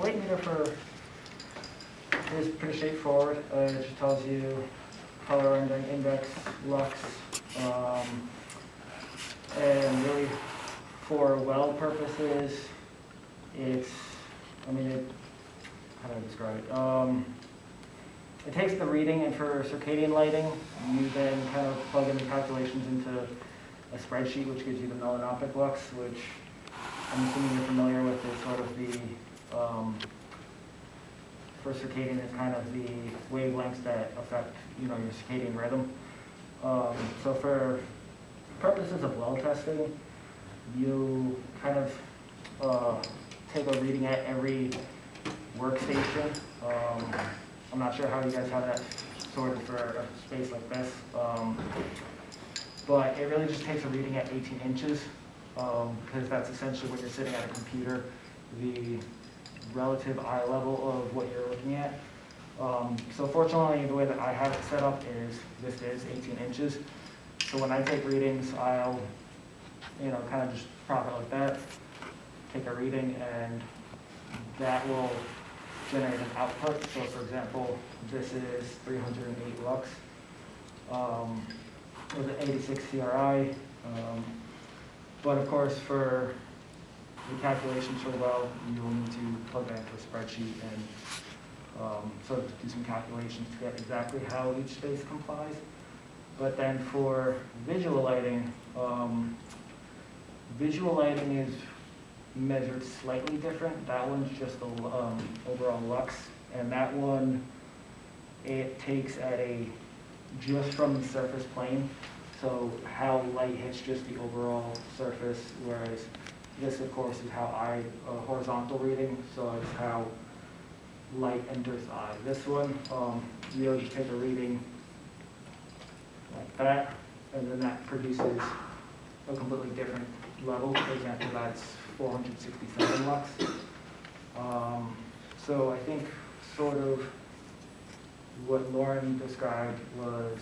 light meter is pretty straightforward. It just tells you color rendering, index, lux, and really for well purposes, it's, how do I describe it? It takes the reading, and for circadian lighting, you then kind of plug in the calculations into a spreadsheet, which gives you the melanopic lux, which I'm assuming you're familiar with. Is sort of the, for circadian, is kind of the wavelengths that affect, your circadian rhythm. So for purposes of well testing, you kind of take a reading at every workstation. I'm not sure how you guys have that sorted for a space like this, but it really just takes a reading at 18 inches, because that's essentially when you're sitting at a computer, the relative eye level of what you're looking at. So fortunately, the way that I have it set up is this is 18 inches. So when I take readings, I'll, kind of just prop it like that, take a reading, and that will generate an output. So for example, this is 308 lux with an 86 CRI. But of course, for the calculations for the well, you will need to plug that into a spreadsheet and sort of do some calculations to get exactly how each space complies. But then for visual lighting is measured slightly different. That one's just the overall lux, and that one, it takes at just from the surface plane, so how light hits just the overall surface, whereas this, of course, is how horizontal reading, so it's how light enters the eye. This one, you'll just take a reading like that, and then that produces a completely different level. For example, that's 467 lux. So I think sort of what Lauren described was,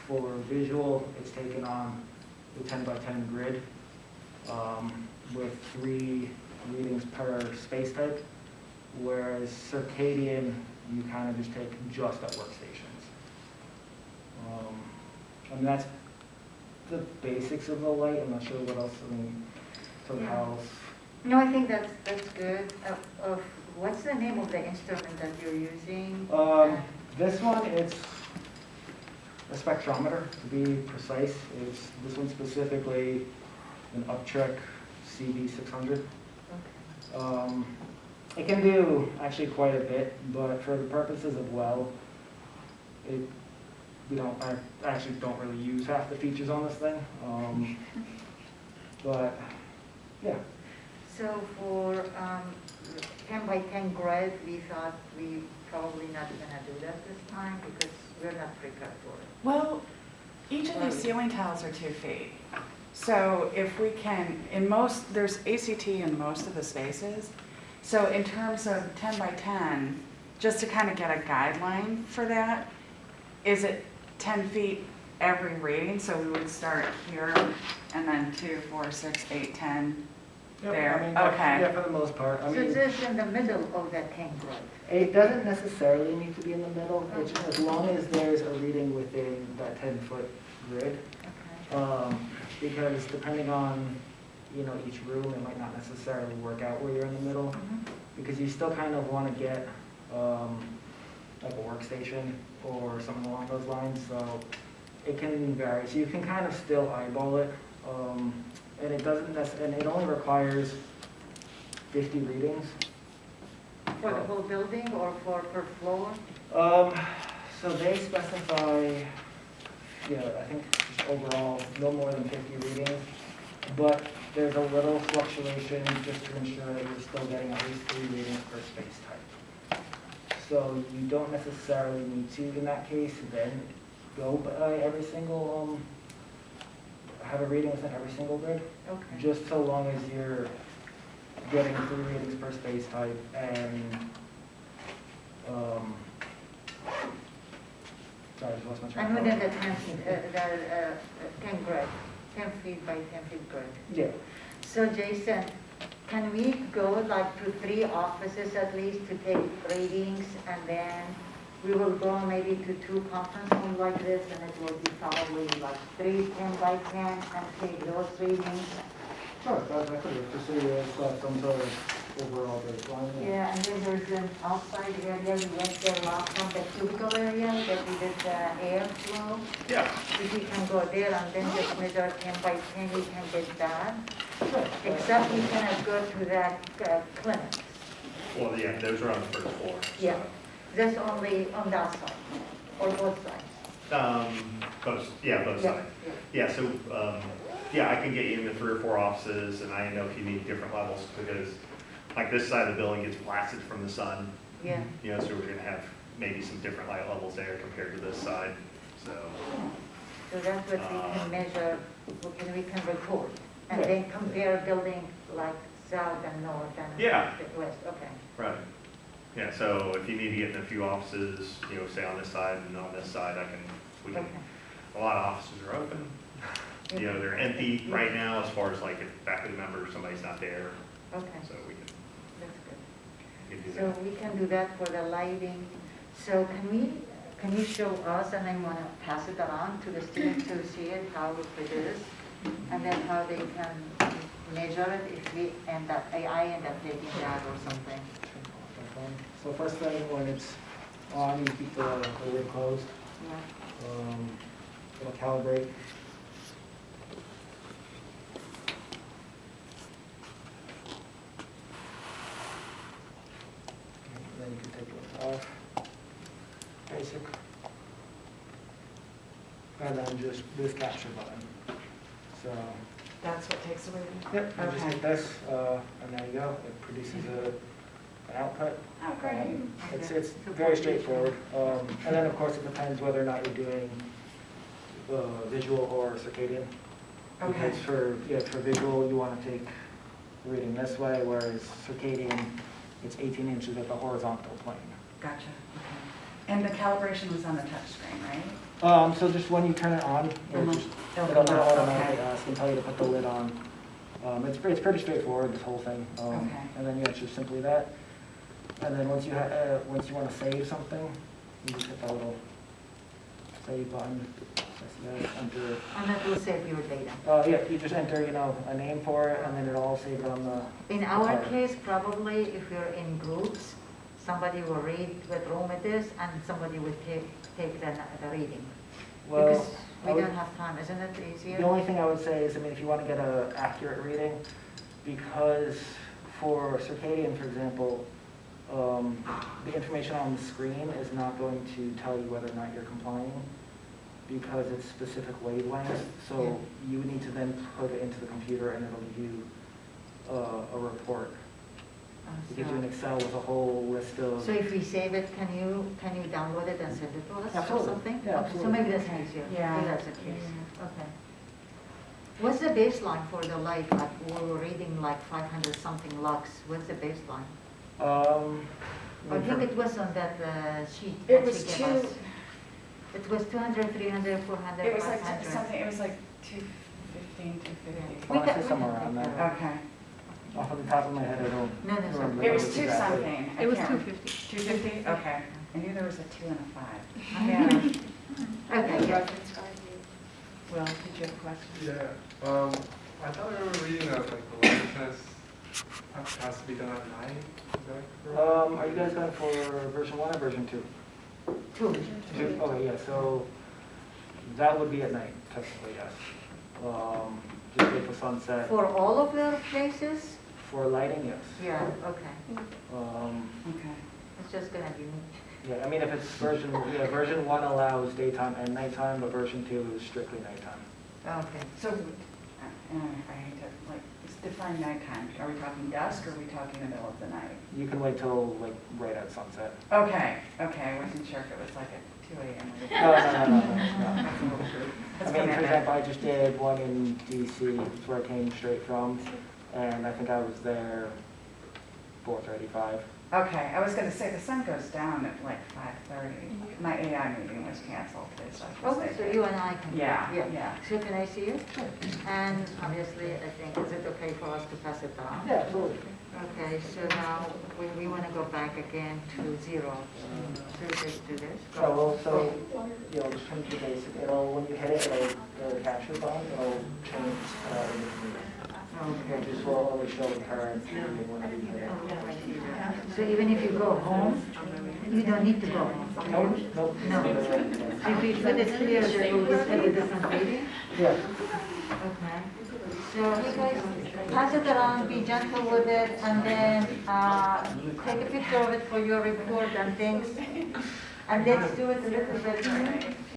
for visual, it's taken on the 10 by 10 grid with 3 readings per space type, whereas circadian, you kind of just take just at workstations. That's the basics of the light. I'm not sure what else, sort of how else. No, I think that's good. What's the name of the instrument that you're using? This one, it's a spectrometer, to be precise. This one specifically an Uptrek CB600. Okay. It can do actually quite a bit, but for the purposes of well, I actually don't really use half the features on this thing. But yeah. So for 10 by 10 grid, we thought we probably not going to do that this time because we're not prepared for it. Well, each of these ceiling tiles are 2 feet. So if we can, there's ACT in most of the spaces. So in terms of 10 by 10, just to kind of get a guideline for that, is it 10 feet every reading? So we would start here and then 2, 4, 6, 8, 10 there. Okay. Yeah, for the most part. So it's just in the middle of that 10 grid. It doesn't necessarily need to be in the middle. It's just as long as there's a reading within that 10-foot grid. Okay. Because depending on each room, it might not necessarily work out where you're in the middle. Mm-hmm. Because you still kind of want to get like a workstation or something along those lines. So it can vary. So you can kind of still eyeball it. And it doesn't and it only requires 50 readings. For the whole building or per floor? So they specify, I think just overall no more than 50 readings, but there's a little fluctuation just to ensure that you're still getting at least 3 readings per space type. So you don't necessarily need to, in that case, then go by every single, have a reading within every single grid. Okay. Just so long as you're getting 3 readings per space type and, sorry, I just lost my track And of within thought. the 10 grid, 10 feet by 10 feet grid. Yeah. So Jason, Can we go like to 3 offices at least to take readings, and then we will go maybe to 2 conference rooms like this, and it will be probably like 3 10 by 10 and take those readings? Sure, that could be, just so you've got some sort of overall baseline. Yeah, and then there's an outside area, we went there last time, the cubicle area that we did the airflow. Yeah. If we can go there and then just measure 10 by 10, we can get that. Sure. Except we cannot go to that clinic. Well, yeah, those are on the first floor. so. Yeah, that's only on that side, or both sides. Both, yeah, both sides. Yeah, so, yeah, I can get you into 3 or 4 offices, and I know if you need different levels, because like this side of the building gets blasted from the sun, Yeah, you know, so we're gonna have maybe some different light levels there compared to this side, so. so that's what we can measure, we can record, and then compare building like south and north and Yeah. west, okay. Right. Yeah, so if you need to get in a few offices, you know, say on this side and on this side, we can, Okay. a lot of offices are open. You know, they're empty right now as far as like if faculty member, somebody's not there, Okay, so we can do so that. we can do that for the lighting. So can you show us, and I want to pass it around to the students to see it, how it is, and then how they can measure it if we end up, I end up taking that or something. So first thing, when it's on, you keep the lid closed. Yeah. It'll calibrate. And then you can take it off. Basic. And then just this capture button. So, That's what takes away the. yep, you just Okay. hit this, and there you go. It produces an output. Oh, great. It's very straightforward. And then, of course, it depends whether or not you're doing visual or circadian. Okay. Because for visual, you want to take the reading this way, whereas circadian, it's 18 inches at the horizontal plane. Gotcha, okay. And the calibration was on the touch screen, right? So just when you turn it on, it'll just It'll it'll come up, automatically okay. ask and tell you to put the lid on. It's pretty straightforward, this whole thing. Okay. And then, yeah, it's just simply that. And then once you want to save something, you just hit that little save button. Yes, enter. And that will save your data. Yeah, you just enter, a name for it, and then it'll all save it on the. In our Okay. case, probably if you're in groups, somebody will read what room it is, and somebody will take the reading. Well, Because I we would- don't have time, isn't it easier? The only thing I would say is, if you want to get an accurate reading, because for circadian, for example, the information on the screen is not going to tell you whether or not you're complying, because it's specific wavelengths. So you would need to then put it into the computer, and it'll give you a report. It gives you an Excel with a whole list of. So if we save it, can you download it and send it to us or Absolutely. something? Yeah, Okay, absolutely. So maybe that's easier. Yeah. Maybe that's the case. Okay. What's the baseline for the light? Like we were reading like 500 something lux. What's the baseline? I think it was on that sheet. It that was she gave two, us. It was 200, 300, 400, it was like 500. something, it was like 215, 250. I wanna say somewhere around there. Okay. Off of the top of my head, I don't No, no, remember. sorry. the It was numbers two exactly. something. I It was can't- 250. 250? Okay. I knew there was a 2 and a 5. Yeah. Okay, yeah. Will, did you have a question? Yeah, I thought I remember reading that like the light test has to be done at night. Is that correct? Are you guys going for version 1 or version 2? 2. Okay, yeah, so that would be at night, technically, yes. Just wait for sunset. For all of the places? For lighting, yes. Yeah, okay. Okay. It's just gonna be, Yeah, if it's version 1 allows daytime and nighttime, but version 2 is strictly nighttime. okay. So, I hate to, it's define nighttime. Are we talking dusk or are we talking the middle of the night? You can wait till right at sunset. Okay, I wasn't sure if it was like at 2 a.m. No. That's For commitment. example, I just did one in DC, it's where I came straight from, and I think I was there 4:35. Okay, I was gonna say, the sun goes down at like 5:30. My AI meeting was canceled today, so I Oh, just so stayed. you and I can. Yeah, yeah. So can I see it? And obviously, I think, is it okay for us to pass it down? Yeah, absolutely. Okay, so now we want to go back again to 0. So just do this. So, well, so, you know, just come to basic, it'll, when you hit it, it'll capture button, it'll change, Okay. it just will always show the current, whenever you hit it. So even if you go home, you don't need to go home. Nope, nope. No. If we put it here, then we'll just have a different reading. Yeah. Okay. So you guys pass it around, be gentle with it, and then take a picture of it for your report and things. And let's do it a little bit